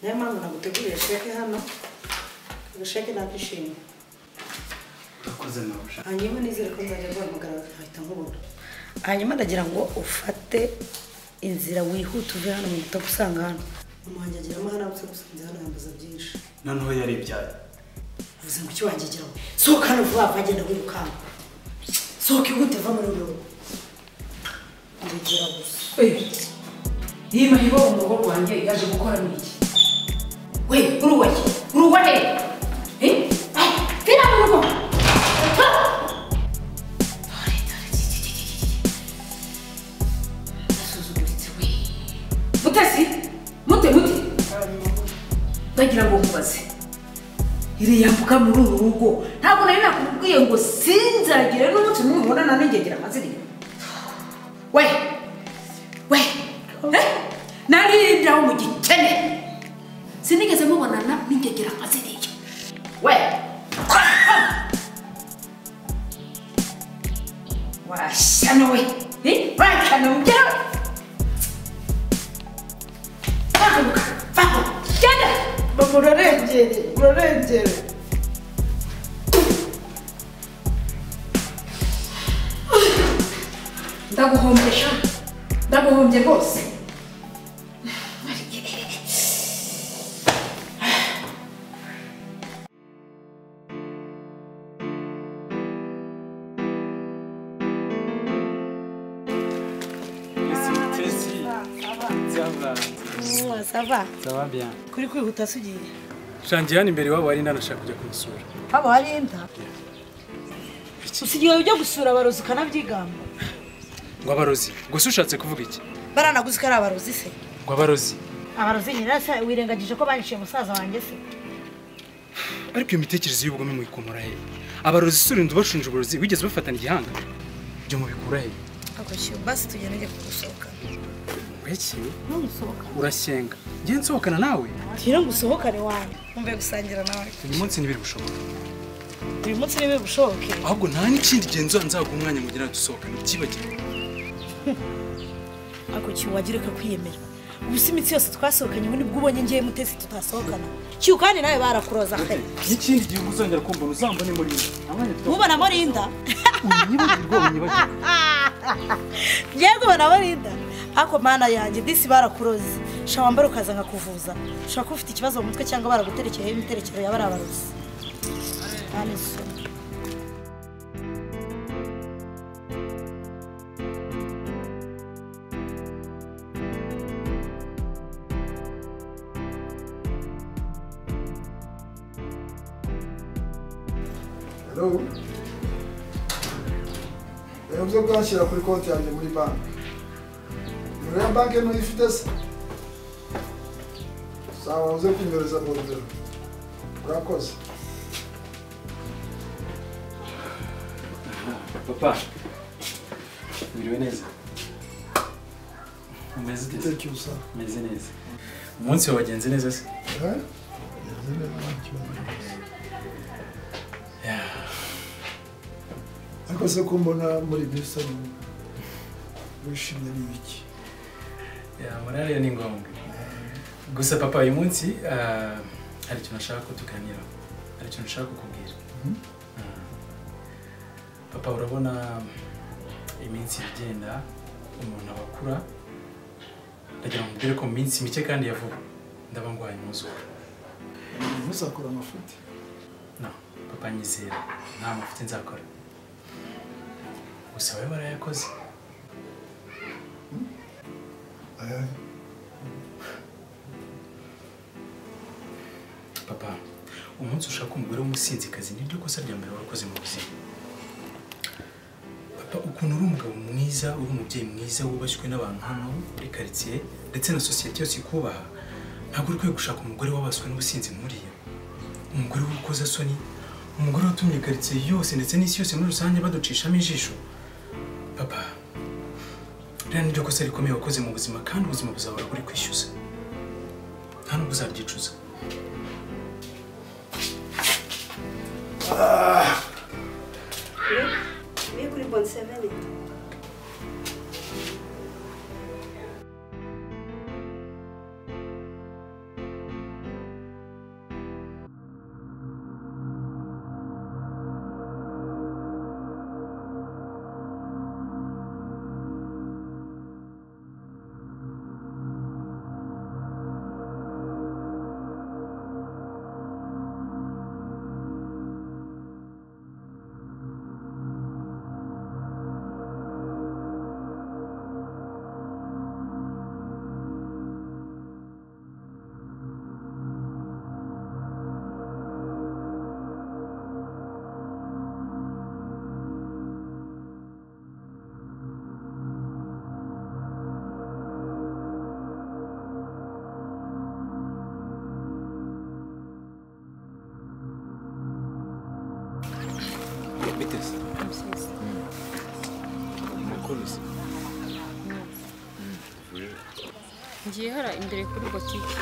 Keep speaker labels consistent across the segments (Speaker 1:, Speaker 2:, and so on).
Speaker 1: niyo mpamvu naguteguriye sheke hano sheke nakishimye
Speaker 2: urakoze nawe
Speaker 1: hanyuma nizere ko nzajya guhamagara ahita nkubona hanyuma ndagira ngo ufate inzira wihuta uve hano mu gitabo usanga hano umuhanyi agira amahane gusanze hano yambuza byinshi
Speaker 2: noneho yarebyaye
Speaker 1: uvuze ngo icyo wangegeraho sohoka hano vuba vuba agenda wirukanka sohoka ihute va muri rugo ndegera gusa niba hibo umuhungu wanjye yaje gukora n'iki we uruwa he tira mu rugo mute ndagira ngo mubaze iri yambuka muri uru rugo ntabwo nari nakubwiye ngo sinzagire n'umunsi mubonana n'ingegera amaziriya we narindaho mu gikene sinigeze mubonana n'ingegera amaziriya we washyano we wakana ugera urarengere ndaguhombye rwose Ça va?
Speaker 2: Ça va bien.
Speaker 1: Kuri kwihuta sugiye.
Speaker 2: Shangiye hano imbere wabo ari ndanashaka kujya kumusura.
Speaker 1: Haba hari inda. Usigiye ujya gusura abarozi kanabyigamba.
Speaker 2: Ngo abarozi. Gusa ushatse kuvuga iki?
Speaker 1: Baranaguze ko ari abarozi se.
Speaker 2: Ngo abarozi.
Speaker 1: Abarozi nyirasa wirengagije ko banishiye musaza wanjye se.
Speaker 2: Ariko iyo mitekerereze y'ubugome muyikomora he? Abarozi surindu bashinja uburozi wigeze bafatana igihanga. Byo mubikura he?
Speaker 1: Ako cyo basi tugende njye kugusohoka.
Speaker 2: Weki? Urashyenga. Ngiye nsohokana nawe?
Speaker 1: Tira ngusohokane wanjye. Umve gusangira nawe.
Speaker 2: Uyu munsi nibiri bushoboka.
Speaker 1: Uyu munsi nibiri bushoboke.
Speaker 2: Ahubwo nta n'ikindi genzo nzaguha umwanya mugira dusohokane kibagire.
Speaker 1: Ako cyo wagireka kwiyemera. Ubusi imitsi yose twasohokanye ubu nibwo ubonye ngiye mutesi tutasohokana. Cyo kandi nawe barakuroza kare.
Speaker 2: N'ikindi gihe uzongera kumva uzambone muri nda.
Speaker 1: Mubona muri nda?
Speaker 2: Unyibagirwa.
Speaker 1: Yego bana muri nda. Ako mana yanjye disi barakuroze. Shawambara ukaza nkakuvuza. Ushaka ko ufite ikibazo mu mutwe cyangwa baraguterekeye imiterekero yabara abarozi. Aniso.
Speaker 3: Hello. Yavuze ko anshyira kuri konti yanjye muri banki. Muri banki n'uyifite se? Sawa uze kwinyoreza borudero. Urakoze.
Speaker 2: Papa. Biriwe neza. Umeze neza.
Speaker 3: Cyusa.
Speaker 2: Umeze neza. Umunsi wagenze neza se?
Speaker 3: Yagenze neza. Ariko se ko mbona muri bisa wishimye n'ibiki?
Speaker 2: Morale ni ngombwa. Gusa papa uyu munsi hari ikintu nashaka ko tuganira. Hari ikintu nashaka kukubwira. Papa urabona iminsi igenda umuntu abakura ndagira ngo mbere ko minsi mike kandi yavuga ndaba ngwaye umuzuru.
Speaker 3: Musakora amafuti?
Speaker 2: No, papa nyizera nta mafuti nzakora. Gusa wewe barayakoze. Papa, umunsi ushaka umugore w'umusinzikazi niryo kosa rya mbere wakoze mu buzima. Papa, ukuntu uri umugabo mwiza, uri umubyeyi mwiza wubashywe n'abantu hano muri quartier ndetse na societe yose ikubaha, ntabwo uri kwiye gushaka umugore wabaswe n'ubusinzi nkuriya. Umugore w'ukoza soni, umugore watumye quartier yose ndetse n'isi yose muri rusange baducishamo ijisho. Papa, rero niryo kosa rikomeye wakoze mu buzima kandi ubuzima buzahora buri kwishyuza. Nta nubwo uzabyicuza.
Speaker 4: Oui, kuri bonne semaine.
Speaker 2: kuruzi
Speaker 5: ngiye hara imbere kuri botike.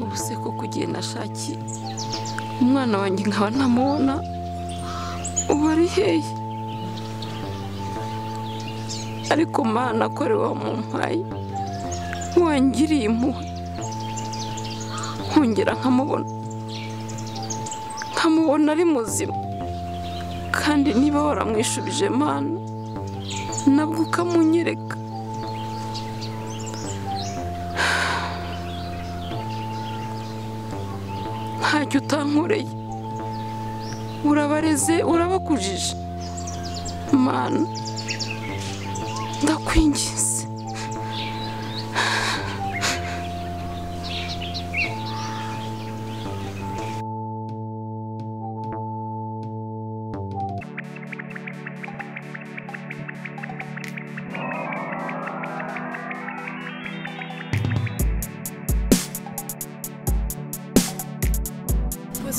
Speaker 6: ubuse ko kugiye nashakiye umwana wanjye nkaba ntamubona ubu ari hehe ariko Mana ko ari wamumpaye wangiriye impuhwe nkongera nkamubona ari muzima kandi niba waramwishubije Mana nabwo ukamunyereka ntacyo utankoreye urabareze urabakujije Mana ndakwingize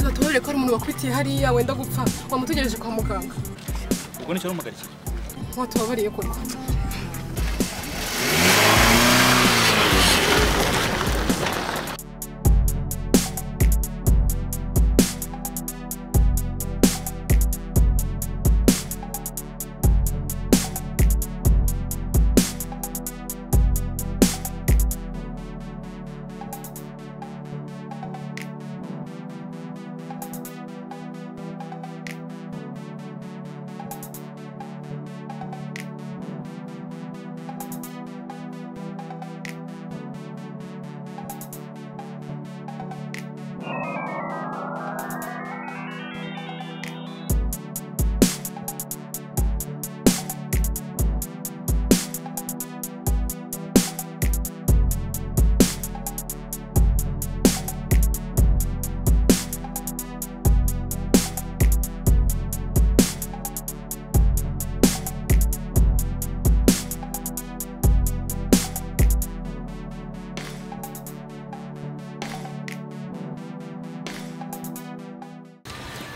Speaker 5: batubonye ko ari umuntu wakubitiye hariya wenda gupfa wamutegereje kwa muganga
Speaker 2: ubwo nicyo rumugarikiye
Speaker 5: watubabariye koko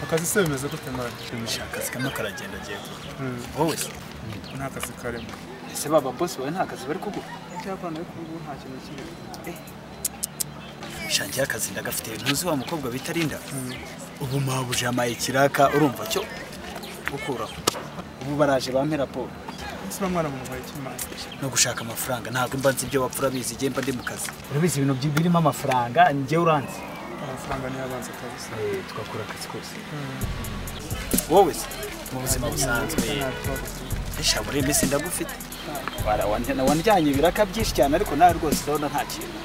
Speaker 7: akazi se bimeze gute mwana?
Speaker 8: Akazi kamwe karagenda agiye wowe
Speaker 7: nta kazi karimo.
Speaker 8: ese baba boss wawe nta kazi bari kuguha?
Speaker 7: Cyakwana ariko ubu nta kintu kimwe.
Speaker 8: Shangiye akazi ndagafite ntuzi wa mukobwa bita Linda ubu mabuje amaye kiraka urumva cyo gukuraho ubu baraje bampera po
Speaker 7: ese mwana mubaye kimana
Speaker 8: no gushaka amafaranga ntabwo mbanze ibyo bapfura bizi igihe mba ndi mu kazi urabizi ibintu birimo amafaranga njye uranze
Speaker 7: amafaranga ni abanza kabisa
Speaker 8: twakora akazi kose wowe mu buzima busanzwe esha muri iminsi ndagufite wanjyanye ibiraka byinshi cyane ariko nawe rwose ndabona nta kintu.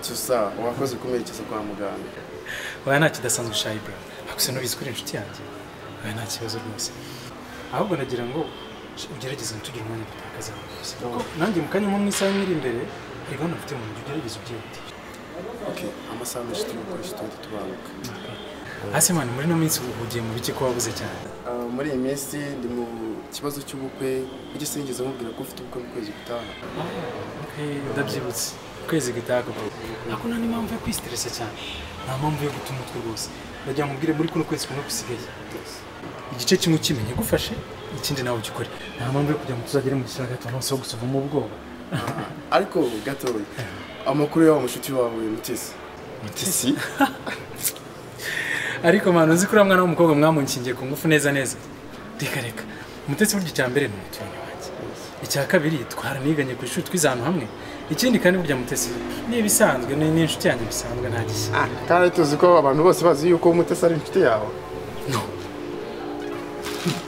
Speaker 9: Cyusa wakoze kumerekeza kwa muganga.
Speaker 2: Oya nta kidasanzwe Shaibra. Akuse no bizikuri inshuti yanjye. Oya nta kibazo rwose. Ahubwo nagira ngo ugerageze tugira umwanya tutakaza rwose. Nanjye mukanya mu isaha imwe imbere ariko nafite mu ugerageze ubyete.
Speaker 9: Okay, amasaha menshi tugukoresha tubaruka.
Speaker 2: Hasi man muri no minsi uhugiye mu biki ko wabuze cyane.
Speaker 9: Muri iyi minsi ndi mu kibazo cy'ubukwe, icyo sinigeze mubwira ko ufite ubukwe mu kwezi gutaha.
Speaker 2: Okay, ndabyibutse. Kwezi gitaka bro. Nako nani mpamvu yo kwistressa cyane. Nta mpamvu yo gutuma utwe rwose. Ndagira mubwire muri kuno kwezi kumwe kusigaye. Igice kimwe kimenye gufashe ikindi nawe ukikore. Nta mpamvu yo kujya mu tuzagere mu gisaka gato no gusova mu bwoba.
Speaker 9: Ariko gato amakuru yawo mushuti wawe Mutesi. Mutesi?
Speaker 2: Ariko mwana uzi kuri mwana w'umukobwa mwamunkingiye ku ngufu neza neza. Reka. Mutesi buryo cyambere ni umuturanyi wanjye. Icya kabiri twaraniganye ku ishuri twizana hamwe. Ikindi kandi burya Mutesi ni bisanzwe ni inshuti yanjye bisanzwe nta gishya.
Speaker 9: Kandi tuzi ko abantu bose bazi yuko Mutesi ari inshuti yawe.
Speaker 2: No.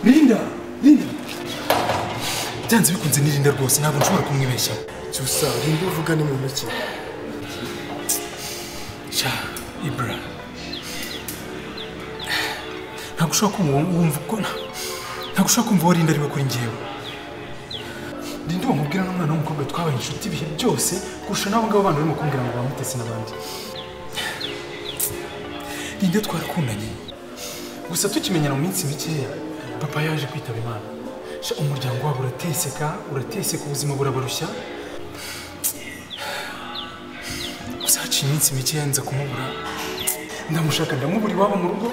Speaker 2: Linda. Byanze bikunze ni Linda rwose ntabwo nshobora kumwibeshya.
Speaker 9: Cyusa Linda uvuga ni mu ntoki.
Speaker 2: Sha Ibra. Ntabwo ushobora kumwumva uko ntabwo ushobora kumva Linda ari we kuri njyewe. Linda wamubwira n'umwana w'umukobwa twabaye inshuti ibihe byose kurusha n'abo ngabo bana barimo kumbwira ngo bamutese n'abandi. Linda twarakundanye gusa tukimenyana mu minsi mikeya papa yaje kwitaba Imana. Umuryango wabo urateseka ubuzima burabarushya. Gusa haciye iminsi mikeya nza kumubura ndamushaka ndamubura iwabo mu rugo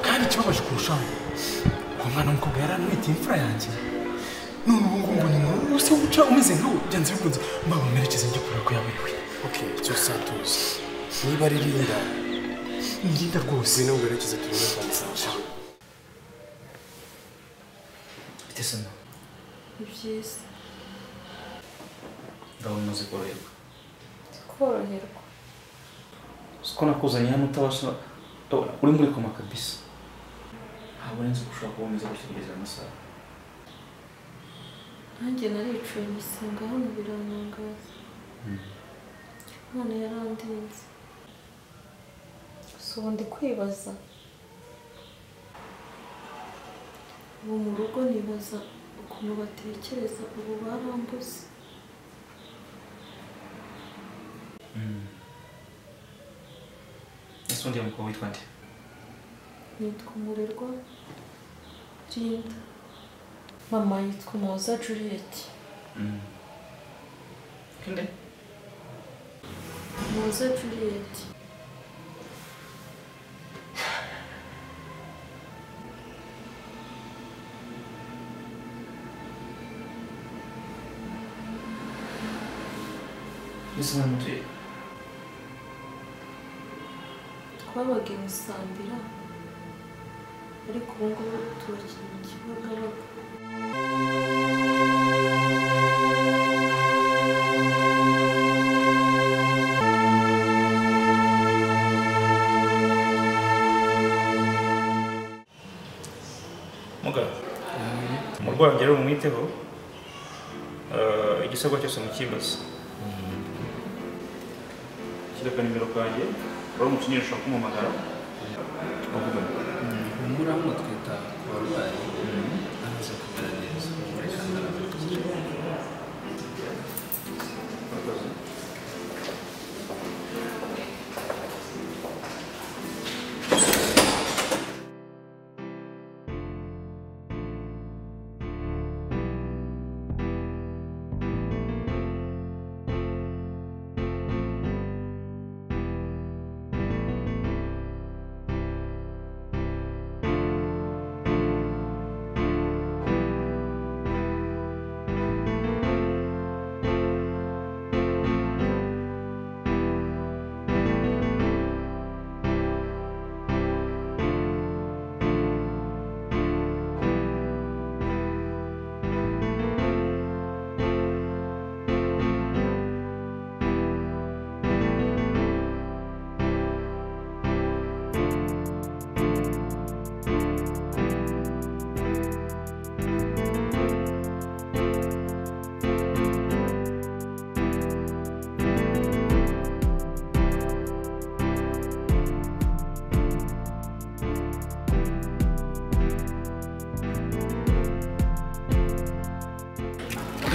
Speaker 2: kandi ikibabaje kurushaho uwo mwana w'umukobwa yaranwitiye imfura yanjye. None ubu ngubu ni umuntu usa uca umeze nkawe byanze bikunze mbaba merekeze njye kureba ko yaburiwe.
Speaker 9: Okay, Cyusa tuzi. Niba ari Linda
Speaker 2: ni Linda rwose.
Speaker 9: Bino werekeze tubone bansasha.
Speaker 8: Bitesana.
Speaker 6: Ibyiza.
Speaker 8: Ndabona uzi koroherwa.
Speaker 6: Koroherwa.
Speaker 8: Siko nakuzanye hano utabasha uri muri koma kabisa. Ntabwo nzi ushobora kuba umeze gushyikiriza amasaha.
Speaker 6: Nanjye naricuye nisanga hano biranangaza. None yarandinze. So ndi kwibaza. Ubu mu rugo nibaza ukuntu batekereza ubu barambuze.
Speaker 8: Ese undi mukobwa witwa nde?
Speaker 6: Nitwa Murerwa Linda. Mama yitwa Moza Juliet.
Speaker 8: Kende?
Speaker 6: Moza Juliet.
Speaker 8: Ese mwana mutuye?
Speaker 6: Twabaga i Musambira ariko ubu ngubu tubakira mu Kibagabaga.
Speaker 10: Umurwayi ngero umwiteho igisabwa cyose mukibaza. Kireka nimero kanjye bari umukinisha kumuhamagara tukavugana.
Speaker 11: Humura hano twita ku barwayi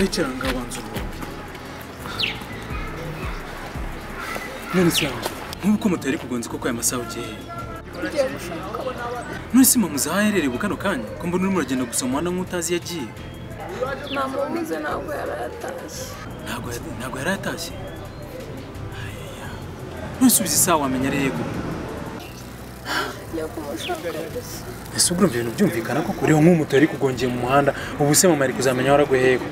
Speaker 2: wicara ngaho banza uruhuke. None se yanjye nk'ubu ko moto yari kugonze koko aya masaha ugiye he?
Speaker 5: Ugiye gushaka
Speaker 2: none se mama uzi aho aherereye kano kanya ko mbona urimo uragenda gusa mu muhanda nk'utazi yagiye?
Speaker 5: namubuze ntabwo yari yatashye.
Speaker 2: Ntabwo yari yatashye? Nusubiza isaha wamenya ari yego.
Speaker 5: Njya kumushaka gusa.
Speaker 2: Ese ubwo ibintu byumvikana ko kuriho nk'umuto yari kugongeye mu muhanda ubu se mama ari kuzamenya waraguye hego.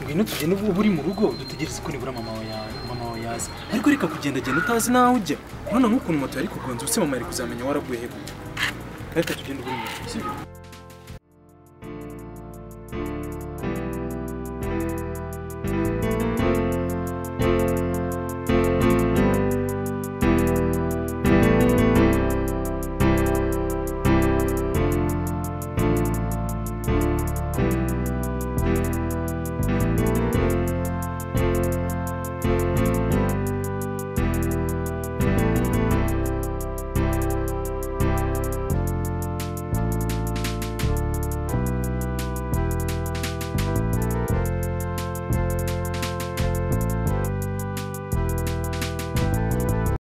Speaker 2: Ngwino tugende ubwo uri mu rugo dutegereze ko nibura mama wawe yaza. Ariko reka kugenda utazi naho ujya. Urabona nk'ukuntu moto yari kugonze ubu se mama ari kuzamenya waraguye hego. Reka tugende ubwo uri mu rugo.